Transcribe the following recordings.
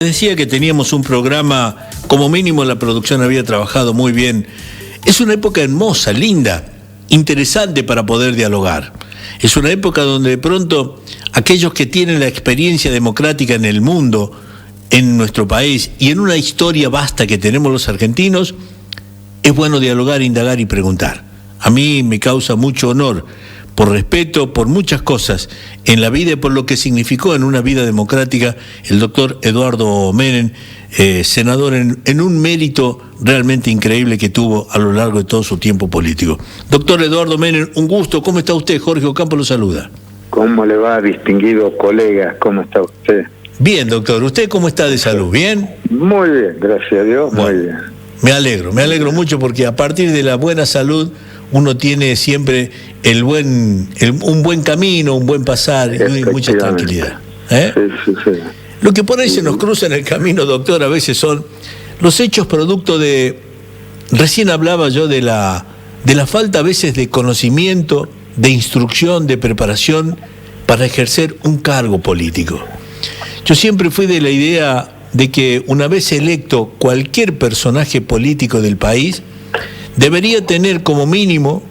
Decía que teníamos un programa, como mínimo la producción había trabajado muy bien. Es una época hermosa, linda, interesante para poder dialogar. Es una época donde de pronto aquellos que tienen la experiencia democrática en el mundo, en nuestro país y en una historia vasta que tenemos los argentinos, es bueno dialogar, indagar y preguntar. A mí me causa mucho honor, por respeto, por muchas cosas en la vida y por lo que significó en una vida democrática el doctor Eduardo Menem, senador en un mérito realmente increíble que tuvo a lo largo de todo su tiempo político. Doctor Eduardo Menem, un gusto. ¿Cómo está usted? Jorge Ocampo lo saluda. ¿Cómo le va, distinguido colega? ¿Cómo está usted? Bien, doctor. ¿Usted cómo está de salud? ¿Bien? Muy bien, gracias a Dios, muy bien. Me alegro mucho porque a partir de la buena salud uno tiene siempre un buen camino, un buen pasar y mucha tranquilidad. Sí. Lo que por ahí se nos cruza en el camino, doctor, a veces son los hechos producto de... Recién hablaba yo de la falta a veces de conocimiento, de instrucción, de preparación para ejercer un cargo político. Yo siempre fui de la idea de que una vez electo cualquier personaje político del país, debería tener como mínimo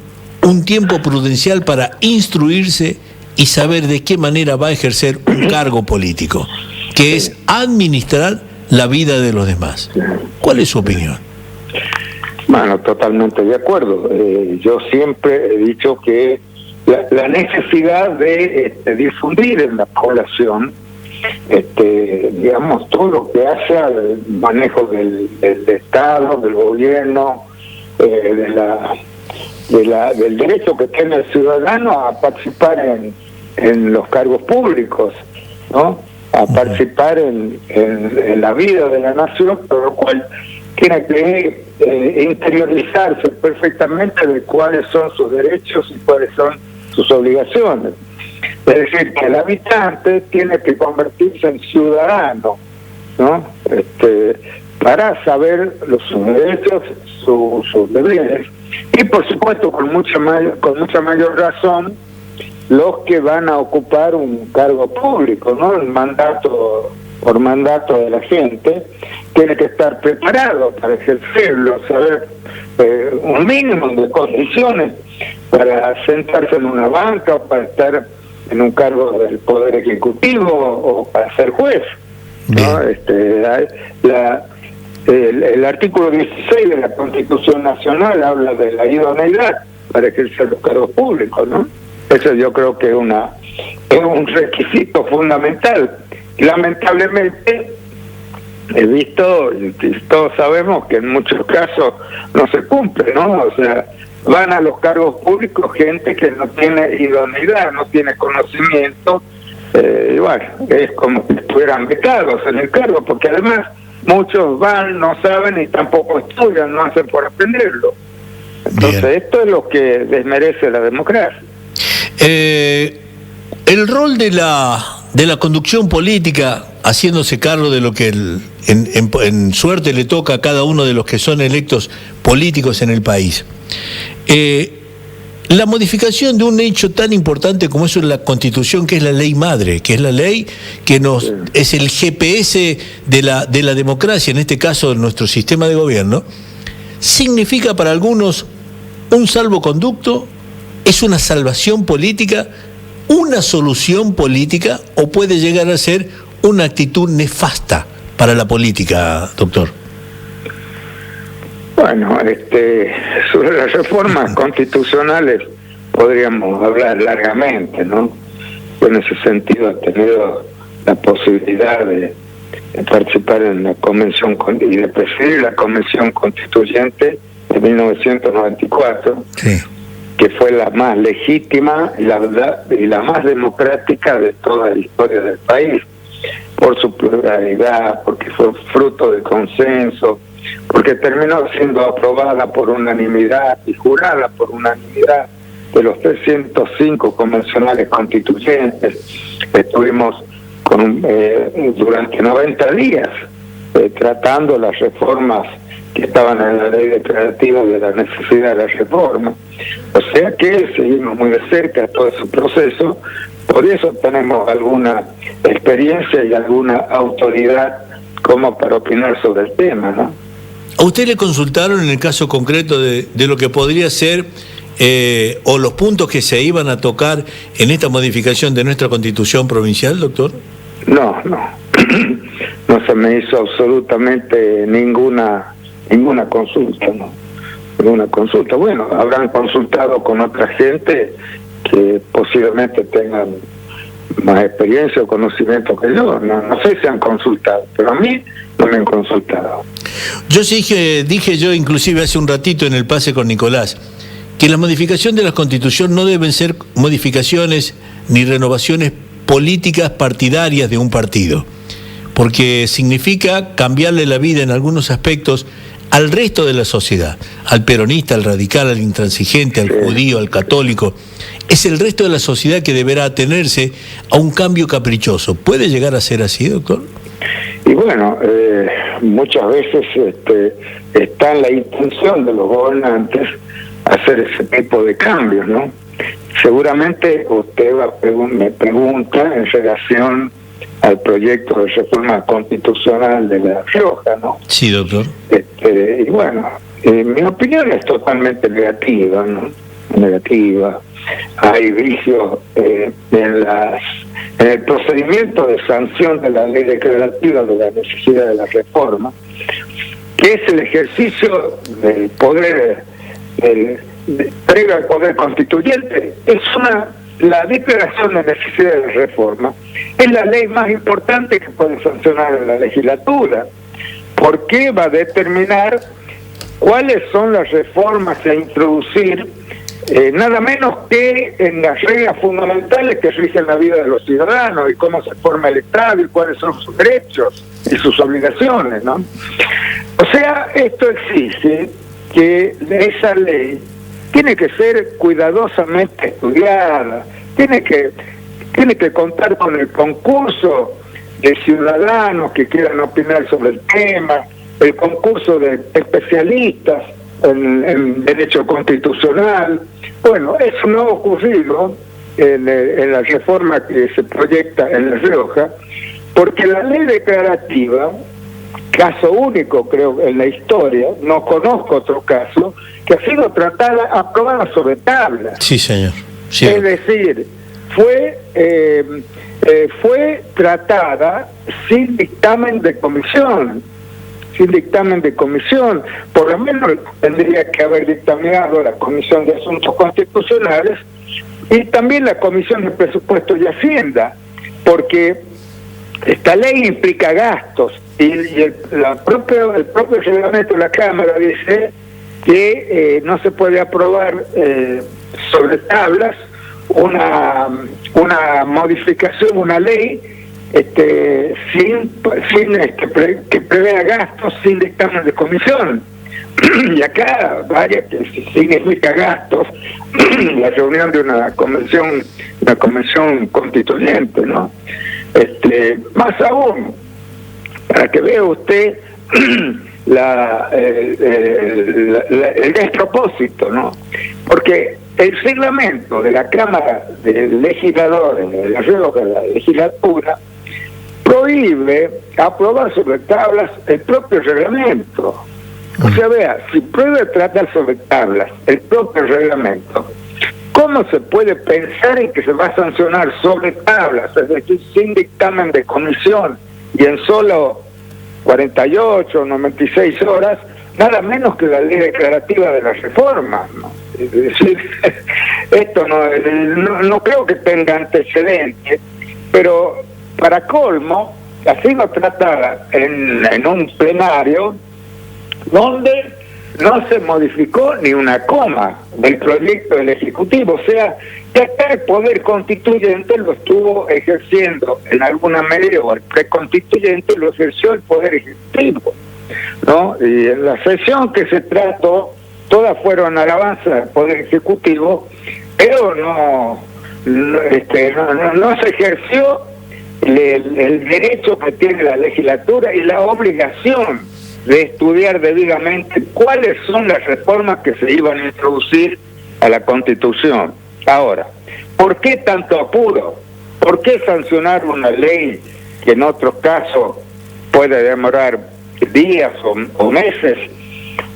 un tiempo prudencial para instruirse y saber de qué manera va a ejercer un cargo político, que es administrar la vida de los demás. ¿Cuál es su opinión? Bueno, totalmente de acuerdo. Yo siempre he dicho que la necesidad de difundir en la población digamos, todo lo que hace al manejo del Estado, del gobierno, del derecho que tiene el ciudadano a participar en los cargos públicos, ¿no? A participar en la vida de la nación, por lo cual tiene que interiorizarse perfectamente de cuáles son sus derechos y cuáles son sus obligaciones. Es decir, que el habitante tiene que convertirse en ciudadano, ¿no? Para saber sus derechos, sus deberes, y por supuesto con mucha mayor razón los que van a ocupar un cargo público, ¿no? Por mandato de la gente, tiene que estar preparado para ejercerlo, saber un mínimo de condiciones para sentarse en una banca o para estar en un cargo del Poder Ejecutivo o para ser juez, ¿no? El artículo 16 de la Constitución Nacional habla de la idoneidad para ejercer los cargos públicos, ¿no? Eso yo creo que es un requisito fundamental. Lamentablemente he visto, y todos sabemos que en muchos casos no se cumple, ¿no? O sea, van a los cargos públicos gente que no tiene idoneidad, no tiene conocimiento, y bueno, es como si estuvieran becados en el cargo, porque además muchos van, no saben y tampoco estudian, no hacen por aprenderlo. Entonces, bien, esto es lo que desmerece la democracia. El rol de la conducción política, haciéndose cargo de lo que en suerte le toca a cada uno de los que son electos políticos en el país. La modificación de un hecho tan importante como eso es la Constitución, que es la ley madre, que es la ley que es el GPS de la democracia, en este caso de nuestro sistema de gobierno, significa para algunos un salvoconducto, es una salvación política, una solución política, o puede llegar a ser una actitud nefasta para la política, doctor. Bueno, sobre las reformas constitucionales podríamos hablar largamente, ¿no? En ese sentido he tenido la posibilidad de participar en la convención y de presidir la convención constituyente de 1994, sí, que fue la más legítima y la más democrática de toda la historia del país, por su pluralidad, porque fue fruto de consenso, porque terminó siendo aprobada por unanimidad y jurada por unanimidad de los 305 convencionales constituyentes. Estuvimos durante 90 días tratando las reformas que estaban en la ley declarativa de la necesidad de la reforma. O sea que seguimos muy de cerca todo ese proceso, por eso tenemos alguna experiencia y alguna autoridad como para opinar sobre el tema, ¿no? ¿A usted le consultaron en el caso concreto de lo que podría ser o los puntos que se iban a tocar en esta modificación de nuestra Constitución provincial, doctor? No se me hizo absolutamente ninguna consulta, ¿no? Ninguna consulta. Bueno, habrán consultado con otra gente que posiblemente tengan más experiencia o conocimiento que yo. No sé si han consultado, pero a mí no me han consultado. Yo sí dije yo inclusive hace un ratito en el pase con Nicolás, que la modificación de la Constitución no deben ser modificaciones ni renovaciones políticas partidarias de un partido, porque significa cambiarle la vida en algunos aspectos al resto de la sociedad, al peronista, al radical, al intransigente, al judío, al católico. Es el resto de la sociedad que deberá atenerse a un cambio caprichoso. ¿Puede llegar a ser así, doctor? Y bueno, muchas veces está en la intención de los gobernantes hacer ese tipo de cambios, ¿no? Seguramente usted me pregunta en relación al proyecto de reforma constitucional de La Rioja, ¿no? Sí, doctor. Y bueno, mi opinión es totalmente negativa, ¿no? Negativa. Hay vicios en el procedimiento de sanción de la ley declarativa de la necesidad de la reforma, que es el ejercicio del poder previo al poder constituyente. La declaración de necesidad de reforma es la ley más importante que puede sancionar la legislatura, porque va a determinar cuáles son las reformas a introducir, nada menos que en las reglas fundamentales que rigen la vida de los ciudadanos y cómo se forma el Estado y cuáles son sus derechos y sus obligaciones, ¿no? O sea, esto exige que esa ley tiene que ser cuidadosamente estudiada, tiene que contar con el concurso de ciudadanos que quieran opinar sobre el tema, el concurso de especialistas en derecho constitucional. Bueno, eso no ha ocurrido en la reforma que se proyecta en La Rioja, porque la ley declarativa, caso único creo en la historia, no conozco otro caso, que ha sido aprobada sobre tabla. Sí, señor. Sí. Es decir, fue tratada sin dictamen de comisión. Por lo menos tendría que haber dictaminado la Comisión de Asuntos Constitucionales y también la Comisión de Presupuesto y Hacienda, porque esta ley implica gastos y el propio reglamento de la Cámara dice que no se puede aprobar sobre tablas una modificación, una ley que prevea gastos sin dictamen de comisión. Y acá vaya que significa gastos la reunión de una convención constituyente, ¿no? Más aún, para que vea usted el despropósito, ¿no? Porque el reglamento de la Cámara de Legisladores de la Rioja, de la legislatura, prohíbe aprobar sobre tablas el propio reglamento. O sea, vea, si prohíbe tratar sobre tablas el propio reglamento, ¿cómo se puede pensar en que se va a sancionar sobre tablas, es decir, sin dictamen de comisión y en solo 48 o 96 horas, nada menos que la ley declarativa de la reforma, ¿no? Es decir, esto no creo que tenga antecedentes, pero para colmo, así lo trataba en un plenario donde no se modificó ni una coma del proyecto del Ejecutivo. O sea, que acá el poder constituyente lo estuvo ejerciendo en alguna medida, o el preconstituyente lo ejerció el poder ejecutivo, ¿no? Y en la sesión que se trató, todas fueron alabanzas del poder ejecutivo, pero no se ejerció el derecho que tiene la legislatura y la obligación de estudiar debidamente cuáles son las reformas que se iban a introducir a la Constitución. Ahora, ¿por qué tanto apuro? ¿Por qué sancionar una ley que en otros casos puede demorar días o meses.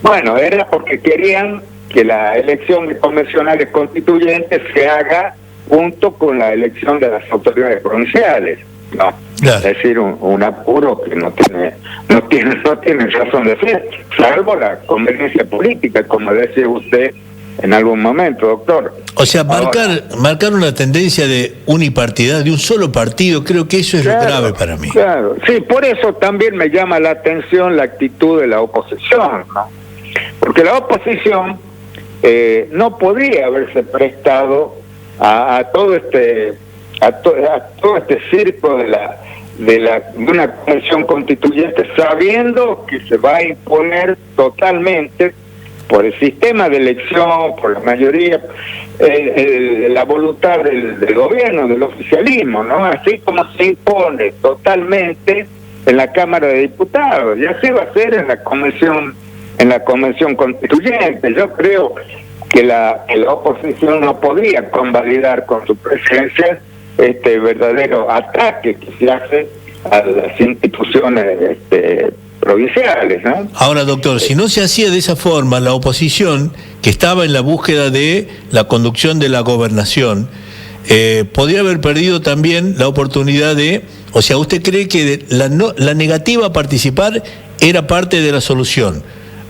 Bueno, era porque querían que la elección de convencionales constituyentes se haga junto con la elección de las autoridades provinciales. No, claro. Es decir, un apuro que no tiene razón de ser, salvo la conveniencia política, como decía usted en algún momento, doctor. O sea, marcar una tendencia de unipartidad, de un solo partido, creo que eso es lo grave para mí. Claro, sí, por eso también me llama la atención la actitud de la oposición, ¿no? Porque la oposición no podría haberse prestado a todo este circo de una convención constituyente, sabiendo que se va a imponer totalmente por el sistema de elección, por la mayoría, la voluntad del gobierno, del oficialismo, ¿no? Así como se impone totalmente en la Cámara de Diputados, y así va a ser en la convención constituyente. Yo creo que la oposición no podía convalidar con su presencia este verdadero ataque que se hace a las instituciones provinciales, ¿no? Ahora, doctor, si no se hacía de esa forma, la oposición, que estaba en la búsqueda de la conducción de la gobernación, podría haber perdido también la oportunidad de... O sea, ¿usted cree que la negativa a participar era parte de la solución?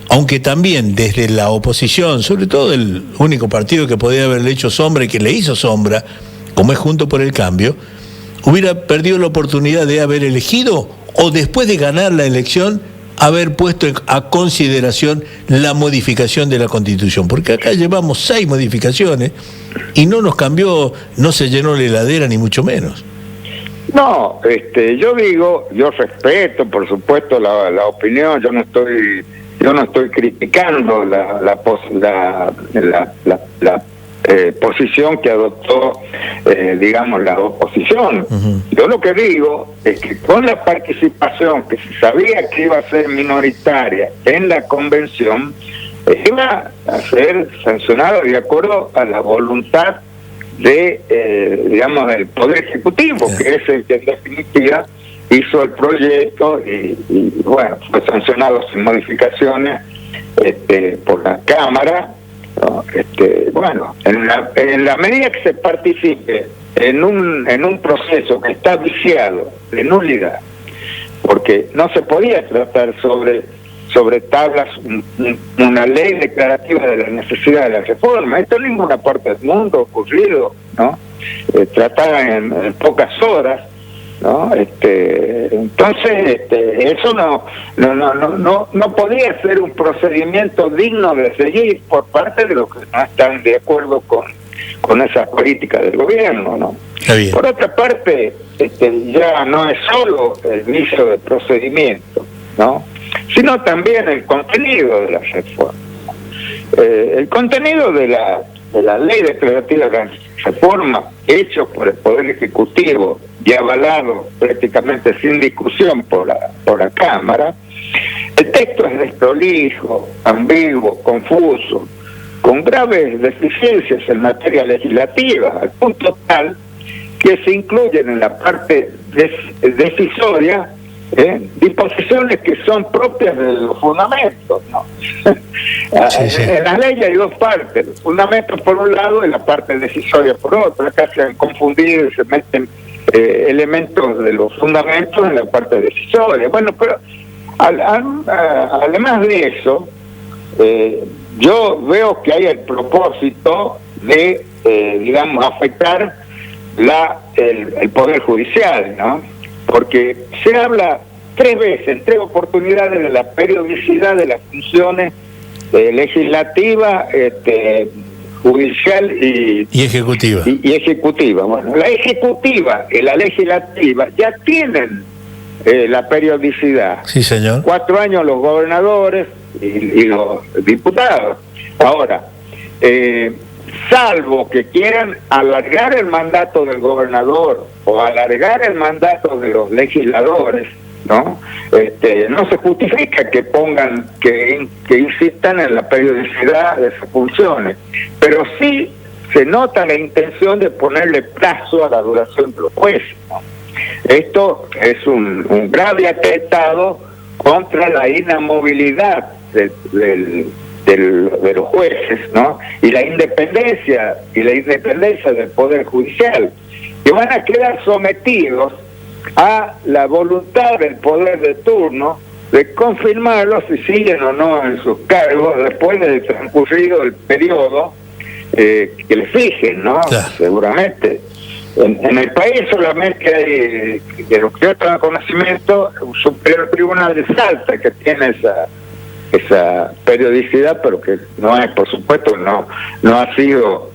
Aunque también desde la oposición, sobre todo el único partido que podía haberle hecho sombra y que le hizo sombra, como es Juntos por el Cambio, hubiera perdido la oportunidad de haber elegido, o después de ganar la elección, haber puesto a consideración la modificación de la Constitución. Porque acá llevamos 6 modificaciones y no nos cambió, no se llenó la heladera, ni mucho menos. No, yo respeto, por supuesto, la opinión, yo no estoy criticando la posición que adoptó, digamos, la oposición. Uh-huh. Yo lo que digo es que con la participación que se sabía que iba a ser minoritaria en la convención, iba a ser sancionado de acuerdo a la voluntad digamos, del Poder Ejecutivo, uh-huh, que es el que en definitiva hizo el proyecto y bueno, fue sancionado sin modificaciones por la Cámara, ¿no? Bueno, en la medida que se participe en un proceso que está viciado de nulidad, porque no se podía tratar sobre tablas una ley declarativa de la necesidad de la reforma. Esto en ninguna parte del mundo ha ocurrido, ¿no? Tratada en pocas horas, ¿no? Entonces eso no podría ser un procedimiento digno de seguir por parte de los que no están de acuerdo con esa política del gobierno, ¿no? Por otra parte, ya no es solo el vicio de procedimiento, ¿no? Sino también el contenido de la reforma. El contenido de la ley declarativa de la reforma, hecho por el Poder Ejecutivo y avalado prácticamente sin discusión por la Cámara, el texto es desprolijo, ambiguo, confuso, con graves deficiencias en materia legislativa, al punto tal que se incluyen en la parte decisoria disposiciones que son propias de los fundamentos, ¿no? Sí. En la ley hay 2 partes, los fundamentos por un lado y la parte decisoria por otro. Acá se han confundido y se meten elementos de los fundamentos en la parte decisoria. Bueno, pero además de eso, yo veo que hay el propósito de, digamos, afectar el Poder Judicial, ¿no? Porque se habla 3 veces, en 3 oportunidades, de la periodicidad de las funciones legislativa, judicial y ejecutiva. Y ejecutiva. Bueno, la ejecutiva y la legislativa ya tienen la periodicidad. Sí, señor. 4 años los gobernadores y los diputados. Ahora, salvo que quieran alargar el mandato del gobernador o alargar el mandato de los legisladores, ¿no? No se justifica que pongan, que insistan en la periodicidad de sus funciones, pero sí se nota la intención de ponerle plazo a la duración de los jueces, ¿no? Esto es un grave atentado contra la inamovilidad de los jueces, ¿no? Y la independencia del Poder Judicial, que van a quedar sometidos a la voluntad del poder de turno de confirmarlos si siguen o no en sus cargos después del transcurrido el periodo que les fijen, ¿no? Claro. Seguramente. En el país solamente hay, de lo que yo tengo conocimiento, un Superior Tribunal de Salta que tiene esa periodicidad, pero que no es, por supuesto, no ha sido,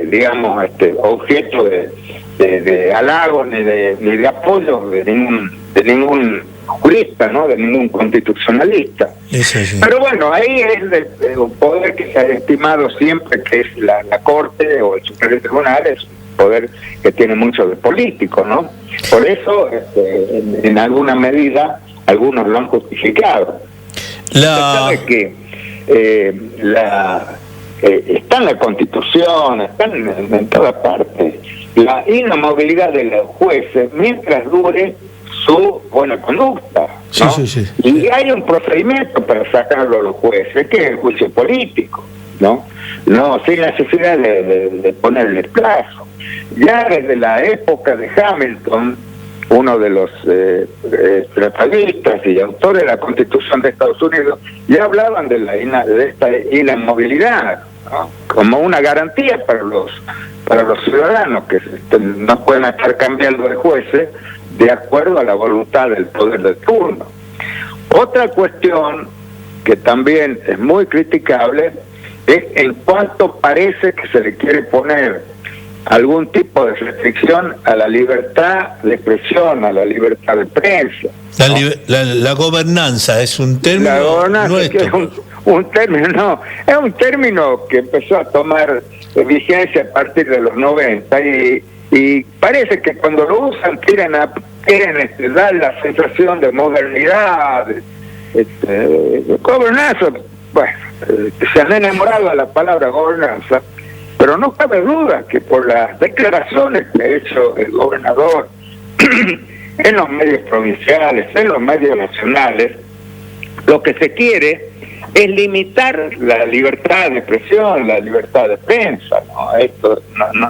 digamos, objeto de halagos ni de apoyo de ningún jurista, ¿no? De ningún constitucionalista. Sí. Pero bueno, ahí es un poder que se ha estimado siempre que es la Corte o el Superior Tribunal, es un poder que tiene mucho de político, ¿no? Por eso, en alguna medida, algunos lo han justificado. Se sabe que está en la Constitución, está en toda parte, la inamovilidad de los jueces mientras dure su buena conducta, ¿no? Sí. Y hay un procedimiento para sacarlo a los jueces, que es el juicio político, ¿no? Sin necesidad de ponerle plazo. Ya desde la época de Hamilton, uno de los tratadistas y autores de la Constitución de Estados Unidos, ya hablaban de esta inamovilidad, ¿no? Como una garantía para los ciudadanos, que no pueden estar cambiando de jueces de acuerdo a la voluntad del poder de turno. Otra cuestión que también es muy criticable es en cuanto parece que se le quiere poner algún tipo de restricción a la libertad de expresión, a la libertad de prensa, ¿no? La gobernanza es un término. La gobernanza que es un término que empezó a tomar vigencia a partir de los 90 y parece que cuando lo usan quieren dar la sensación de modernidad, gobernanza. Bueno, se han enamorado de la palabra gobernanza, pero no cabe duda que por las declaraciones que ha hecho el gobernador en los medios provinciales, en los medios nacionales, lo que se quiere es limitar la libertad de expresión, la libertad de prensa, ¿no? Esto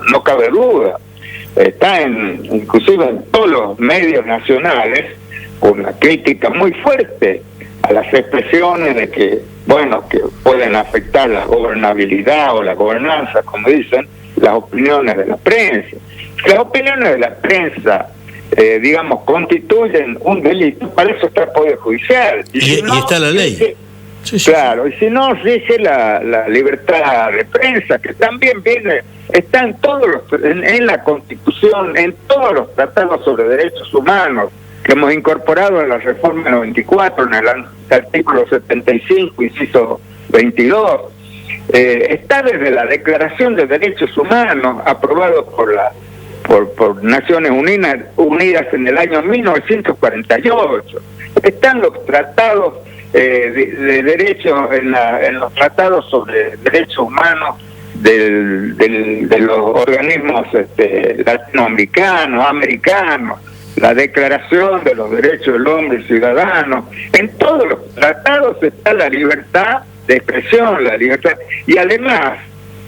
no cabe duda. Está inclusive en todos los medios nacionales una crítica muy fuerte a las expresiones de que pueden afectar la gobernabilidad o la gobernanza, como dicen, las opiniones de la prensa. Las opiniones de la prensa, digamos, constituyen un delito, para eso está el Poder Judicial. Y está la ley. Claro, y si no, dice la libertad de prensa, que también está en la Constitución, en todos los tratados sobre derechos humanos que hemos incorporado en la reforma 94, en el artículo 75, inciso 22, está desde la Declaración de Derechos Humanos, aprobado por Naciones Unidas en el año 1948. Están los tratados de derechos, en los tratados sobre derechos humanos de los organismos latinoamericanos, americanos, la Declaración de los Derechos del Hombre y Ciudadano. En todos los tratados está la libertad de expresión, la libertad, y además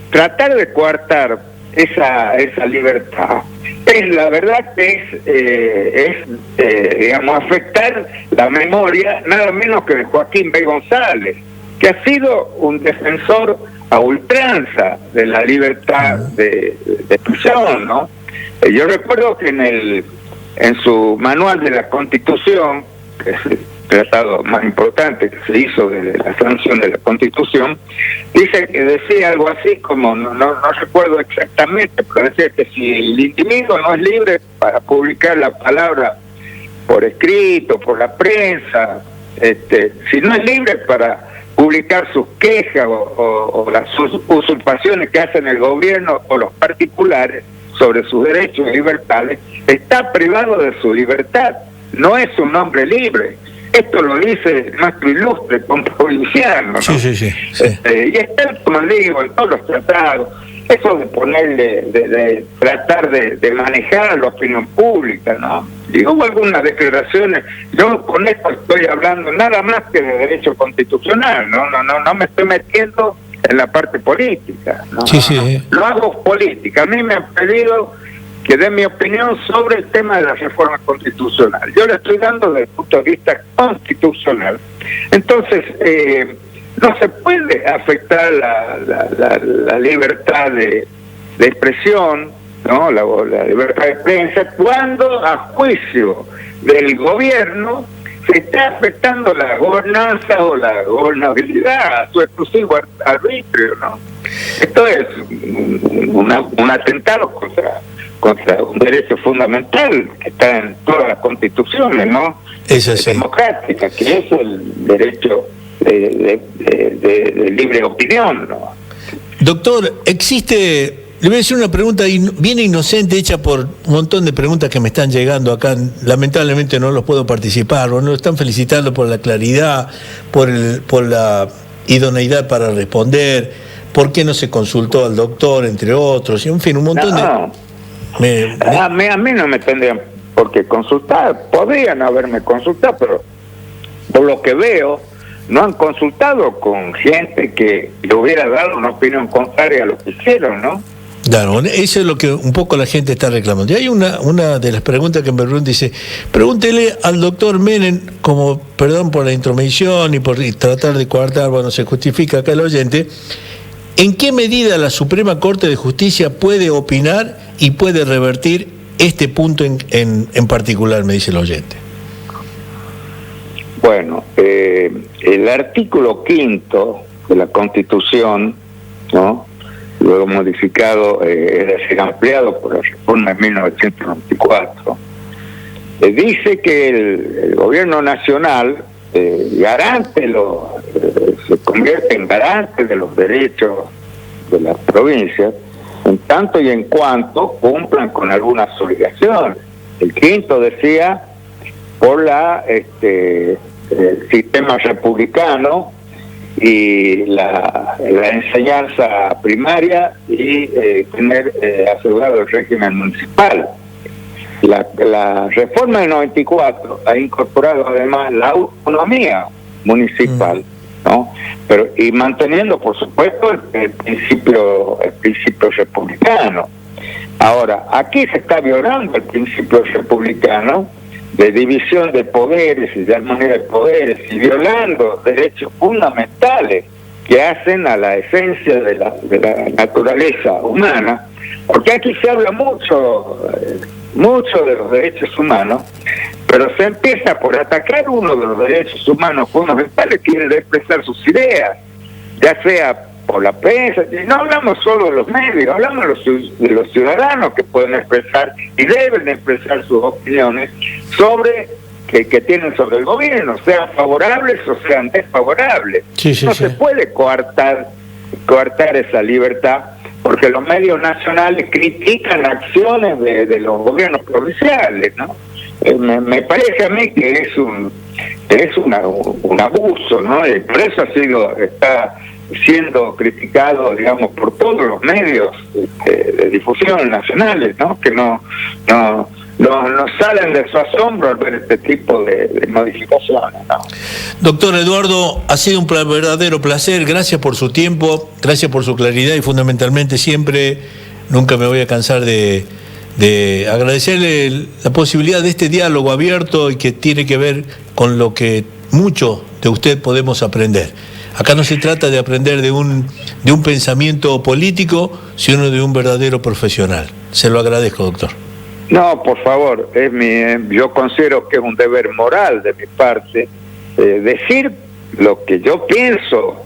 tratar de coartar esa libertad es, la verdad que digamos, afectar la memoria nada menos que de Joaquín B. González, que ha sido un defensor a ultranza de la libertad de expresión, ¿no? Yo recuerdo que en su manual de la Constitución, que es el tratado más importante que se hizo de la sanción de la Constitución, decía algo así como, no recuerdo exactamente, pero decía que si el individuo no es libre para publicar la palabra por escrito, por la prensa, si no es libre para publicar sus quejas o las usurpaciones que hacen el gobierno o los particulares sobre sus derechos y libertades, está privado de su libertad, no es un hombre libre. Esto lo dice nuestro ilustre comprovinciano, ¿no? Sí. Y está, como digo, en todos los tratados. eso de ponerle, de tratar de manejar a la opinión pública, ¿no? Y hubo algunas declaraciones, yo con esto estoy hablando nada más que de derecho constitucional, no me estoy metiendo en la parte política, ¿no? Sí. Lo hago política. A mí me han pedido que dé mi opinión sobre el tema de la reforma constitucional. Yo le estoy dando desde el punto de vista constitucional. Entonces, no se puede afectar la libertad de expresión, ¿no? La libertad de prensa, cuando a juicio del gobierno se está afectando la gobernanza o la gobernabilidad a su exclusivo arbitrio, ¿no? Esto es un atentado contra un derecho fundamental que está en todas las constituciones, ¿no? Es así. Democrática, que es el derecho de libre opinión, ¿no? Doctor, le voy a decir una pregunta bien inocente, hecha por un montón de preguntas que me están llegando acá. Lamentablemente no los puedo participar, o no están felicitando por la claridad, por la idoneidad para responder, por qué no se consultó al doctor, entre otros, y en fin, un montón de... A mí no me tendrían por qué consultar, podrían haberme consultado, pero por lo que veo, no han consultado con gente que le hubiera dado una opinión contraria a lo que hicieron, ¿no? Claro, eso es lo que un poco la gente está reclamando. Y hay una de las preguntas que me pregunta, dice, pregúntele al doctor Menem, como, perdón por la intromisión y por tratar de coartar, bueno, se justifica acá el oyente, ¿en qué medida la Suprema Corte de Justicia puede opinar y puede revertir este punto en particular, me dice el oyente? Bueno, el artículo 5 de la Constitución, ¿no?, luego modificado, es decir, ampliado por la reforma de 1994, dice que el gobierno nacional se convierte en garante de los derechos de las provincias, en tanto y en cuanto cumplan con algunas obligaciones. El 5 decía, por el sistema republicano y la enseñanza primaria y tener asegurado el régimen municipal. La reforma del 94 ha incorporado además la autonomía municipal, ¿no? Y manteniendo, por supuesto, el principio republicano. Ahora, aquí se está violando el principio republicano de división de poderes y de armonía de poderes, y violando derechos fundamentales que hacen a la esencia de la naturaleza humana, porque aquí se habla mucho de los derechos humanos, pero se empieza por atacar uno de los derechos humanos fundamentales, que es de expresar sus ideas, ya sea por la prensa, y no hablamos solo de los medios, hablamos de los ciudadanos que pueden expresar y deben expresar sus opiniones sobre que tienen sobre el gobierno, sean favorables o sean desfavorables. No se puede coartar esa libertad, porque los medios nacionales critican acciones de los gobiernos provinciales, ¿no? Me parece a mí que es un abuso, ¿no? Y por eso está siendo criticado, digamos, por todos los medios de difusión nacionales, ¿no? Que no salen de su asombro al ver este tipo de modificaciones, ¿no? Doctor Eduardo, ha sido un verdadero placer. Gracias por su tiempo, gracias por su claridad y fundamentalmente siempre, nunca me voy a cansar de agradecerle la posibilidad de este diálogo abierto y que tiene que ver con lo que mucho de usted podemos aprender. Acá no se trata de aprender de un pensamiento político, sino de un verdadero profesional. Se lo agradezco, doctor. No, por favor, yo considero que es un deber moral de mi parte decir lo que yo pienso.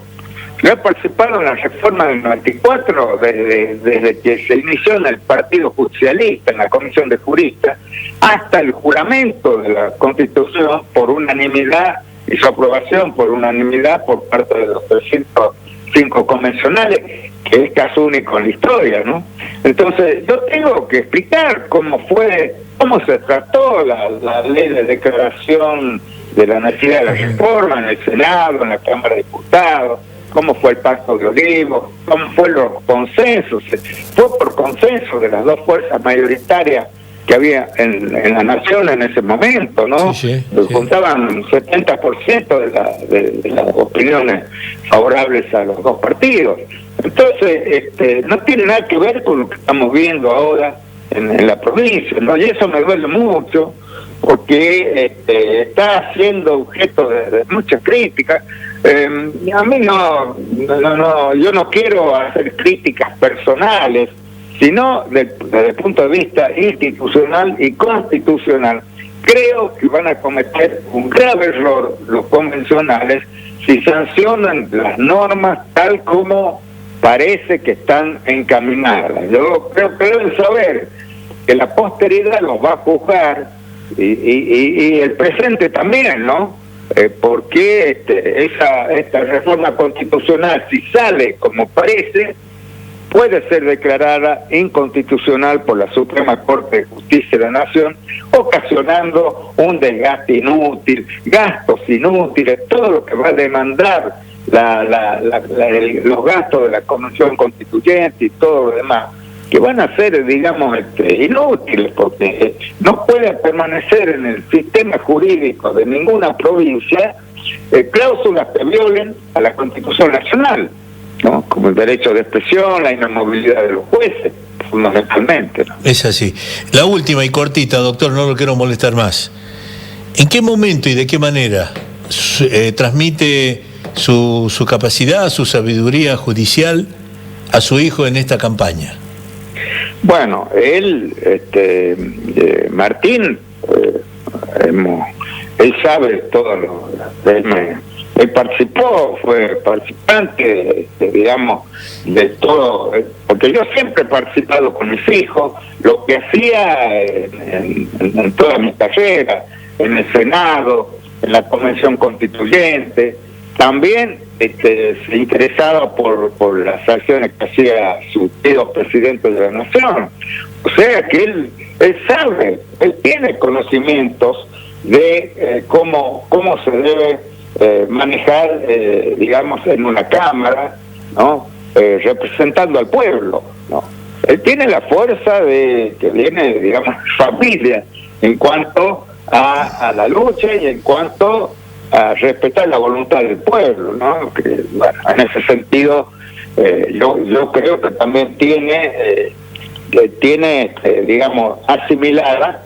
Yo he participado en la reforma del 94 desde que se inició en el Partido Justicialista, en la Comisión de Juristas, hasta el juramento de la Constitución por unanimidad y su aprobación por unanimidad por parte de los 305 convencionales, que es caso único en la historia, ¿no? Entonces, yo tengo que explicar cómo se trató la ley de declaración de la necesidad de la reforma en el Senado, en la Cámara de Diputados, cómo fue el Pacto de Olivos, cómo fueron los consensos. Fue por consenso de las dos fuerzas mayoritarias que había en la nación en ese momento, ¿no? Sí. Juntaban 70% de las opiniones favorables a los dos partidos. Entonces, no tiene nada que ver con lo que estamos viendo ahora en la provincia, ¿no? Y eso me duele mucho, porque está siendo objeto de muchas críticas. A mí yo no quiero hacer críticas personales, sino desde el punto de vista institucional y constitucional. Creo que van a cometer un grave error los convencionales si sancionan las normas tal como parece que están encaminadas. Yo creo que deben saber que la posteridad los va a juzgar y el presente también, ¿no? Porque esta reforma constitucional, si sale como parece, puede ser declarada inconstitucional por la Suprema Corte de Justicia de la Nación, ocasionando un desgaste inútil, gastos inútiles, todo lo que va a demandar los gastos de la Convención Constituyente y todo lo demás, que van a ser, digamos, inútiles, porque no pueden permanecer en el sistema jurídico de ninguna provincia cláusulas que violen a la Constitución Nacional, ¿no? Como el derecho de expresión, la inamovilidad de los jueces, fundamentalmente, ¿no? Es así. La última y cortita, doctor, no lo quiero molestar más. ¿En qué momento y de qué manera transmite su capacidad, su sabiduría judicial a su hijo en esta campaña? Bueno, él, Martín, él sabe todo lo... Él participó, fue participante, digamos, de todo, porque yo siempre he participado con mis hijos, lo que hacía en toda mi carrera, en el Senado, en la Convención Constituyente. También se interesaba por las acciones que hacía su tío presidente de la Nación. O sea que él sabe, él tiene conocimientos de cómo se debe manejar, digamos, en una Cámara, ¿no? Representando al pueblo, ¿no? Él tiene la fuerza que viene, digamos, familia, en cuanto a la lucha y en cuanto a respetar la voluntad del pueblo, ¿no? Que, bueno, en ese sentido, yo creo que también tiene digamos, asimilada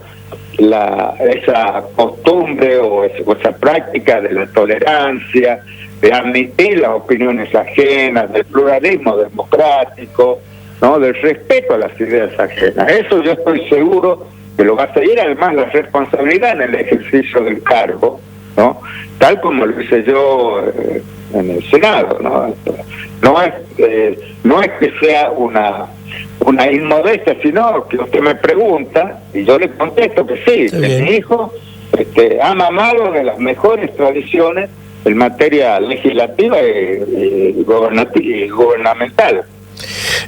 esa costumbre o esa práctica de la tolerancia, de admitir las opiniones ajenas, del pluralismo democrático, ¿no? Del respeto a las ideas ajenas. Eso yo estoy seguro que lo va a seguir, además la responsabilidad en el ejercicio del cargo, ¿no? Tal como lo hice yo en el Senado, ¿no? No es que sea una inmodestia, sino que usted me pregunta y yo le contesto que sí, que mi hijo ha mamado de las mejores tradiciones en materia legislativa y gubernamental.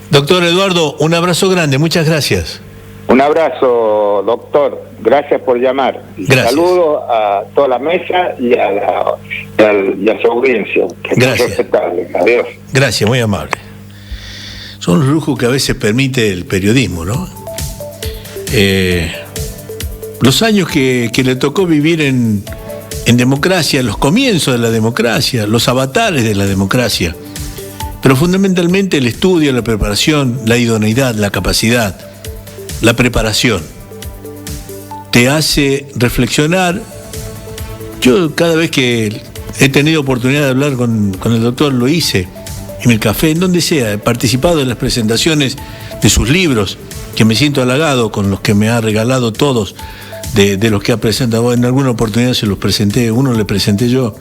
Doctor Eduardo, un abrazo grande, muchas gracias. Un abrazo, doctor. Gracias por llamar. Gracias. Saludos a toda la mesa y a su audiencia. Gracias. Respetable. Adiós. Gracias, muy amable. Son los lujos que a veces permite el periodismo, ¿no? Los años que le tocó vivir en democracia, los comienzos de la democracia, los avatares de la democracia, pero fundamentalmente el estudio, la preparación, la idoneidad, la capacidad, la preparación, te hace reflexionar. Yo cada vez que he tenido oportunidad de hablar con el doctor, lo hice en el café, en donde sea, he participado en las presentaciones de sus libros, que me siento halagado con los que me ha regalado todos, de los que ha presentado. En alguna oportunidad se los presenté, uno le presenté yo,